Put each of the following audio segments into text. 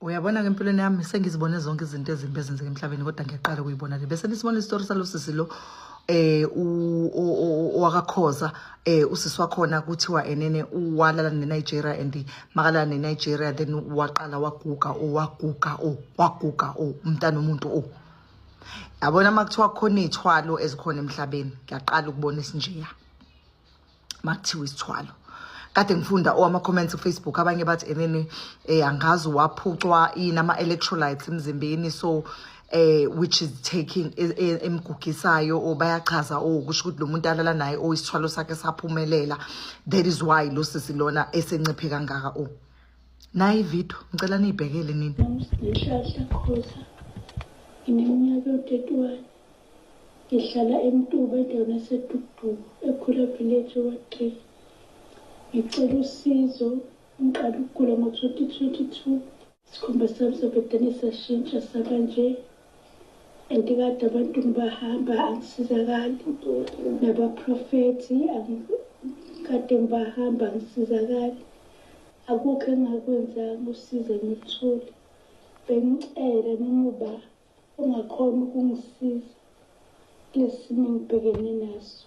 Uyabona ke empilweni yami sengizibone zonke izinto ezimbi ezenzeka emhlabeni kodwa ngiyaqala ukuyibona le. Bese nisibona istory salosisi lo wakakhoza usisi wakhona kuthiwa enene walala neNigeria and makalala neNigeria then waqala waguga umntana umuntu yabona makuthiwa khona izithwalo ezikhona emhlabeni ngiyaqala ukubona isinjeya makuthiwa isithwalo. Kade ngifunda ama-comments Facebook abanye bathi enene angazi waphucwa inama electrolytes emzimbeni so which is taking emgugisayo bayachaza kusho ukuthi lo muntu alala naye isithwalo sakhe saphumelela, that is why lo sisi lona esenciphe kangaka nayi ivideo ngicela niyibhekele nini. Ngihlahla Khoza ngineminyaka u-31 ngihlala eMtuba endaweni yaseDukuduku ekhula village wa-3. Ngicela usizo ngiqala ukugula ngo-2022 isikhumba sami sabedane sashintsha saba nje andikade abantu ngibahamba angisizakali nabaprofethi kade ngibahamba angisizakali akukho engakwenzanga usize ngithule bengicela noma ungakhona ukungisiza lesimo ngibhekene naso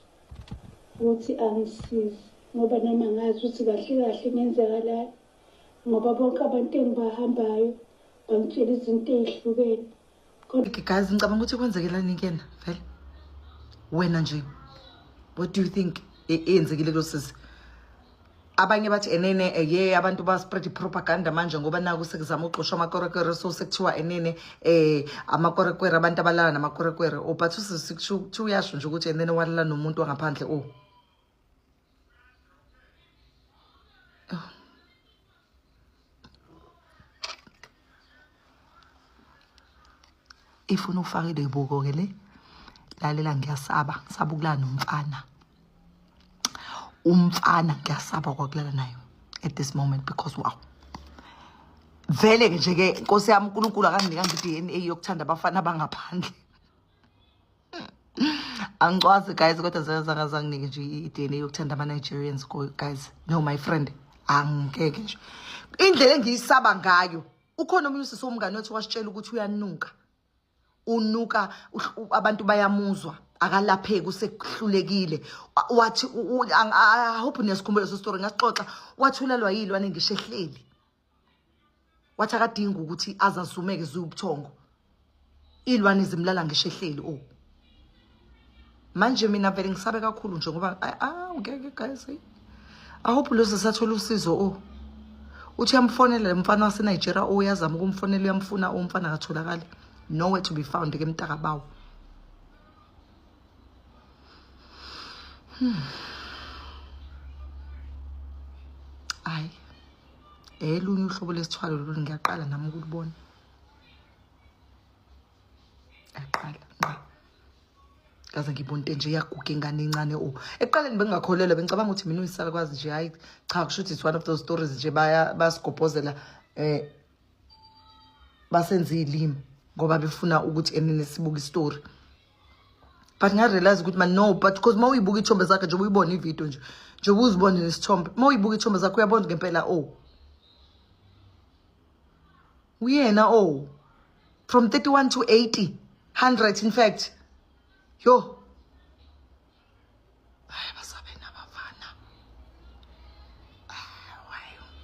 ukuthi angisize ngoba noma ngazi ukuthi kahle ngenzakalani ngoba bonke abantu engibahambayo bangitshela izinto ezihlukene. Guys, ngicabanga ukuthi kwenzekelani kena vele wena nje, what do you think enzekile losisi? Abanye bathi enene abantu ba spread propaganda manje ngoba naku sekuzama uxoshwa amakorekwere so sekuthiwa enene amakorekwere abantu abalala namakorekwere but usisi uyasho nje ukuthi enene walala nomuntu wangaphandle ifuna ufake lebuko ke le lalela ngiyasaba ukulala umfana ngiyasaba kwakulala nayo at this moment because wow vele nje ke Nkosi yami uNkulunkulu akanginika i-DNA yokuthanda abafana bangaphandle. Angicwazi guys kodwa zangazanginike nje i-DNA yokuthanda ama-Nigerians guys. No my friend, angeke nje indlela engiyisaba ngayo. Ukhona omunye usisi womngane wathi wasitshela ukuthi unuka abantu bayamuzwa akalapheki usekuhlulekile wathi I hope nesikhumbule so story ngasixoxa wathulalwa yilwane ngishehleli wathi akadinga ukuthi azazumeke zubuthongo ilwane zimlala ngishehleli manje mina vele ngisabe kakhulu nje ngoba ngeke guys I hope lo sisathola usizo uthi yamfonela umfana wase Nigeria yazama ukumfonela uyamfuna umfana akatholakala nowhere to be found ke Mtakabawo. Ay elunye uhlobo lesithwalo lolu ngiyaqala nami ukulibona aqala kaze ngibona into nje yaguga ingane encane eqaleni bengakholelwa bengicabanga ukuthi mina uyisala kwazi nje hayi cha kusho ukuthi it's one of those stories nje basigobhozela basenza izilimi ngoba befuna ukuthi enene sibuka istory but ngarealize ukuthi man no but because mawuyibuka ithombe zakhe nje uyibona ivideo nje uzibone nesithombe mawuyibuka ithombe zakhe uyabona ngempela uyena from 31 to 80 100 in fact yo basabe nabafana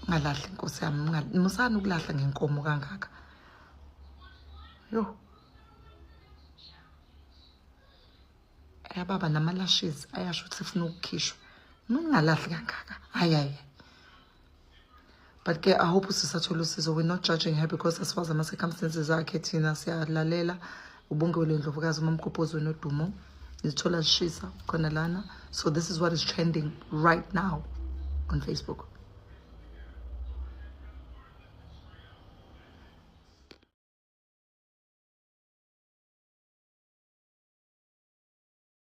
ngalahla Nkosi yami musana ukulahla ngenkomo kangaka yo baba namalashes ayasho ukuthi sifuna ukukhishwa ngingalahli kangaka hayi but ke I hope usisathola usizo. We're not judging her because as far as ama circumstances akhe thina siyalalela ubongwe Ndlovukazi uMamgobhozi noDumo izithola zishisa khona lana, so this is what is trending right now on Facebook.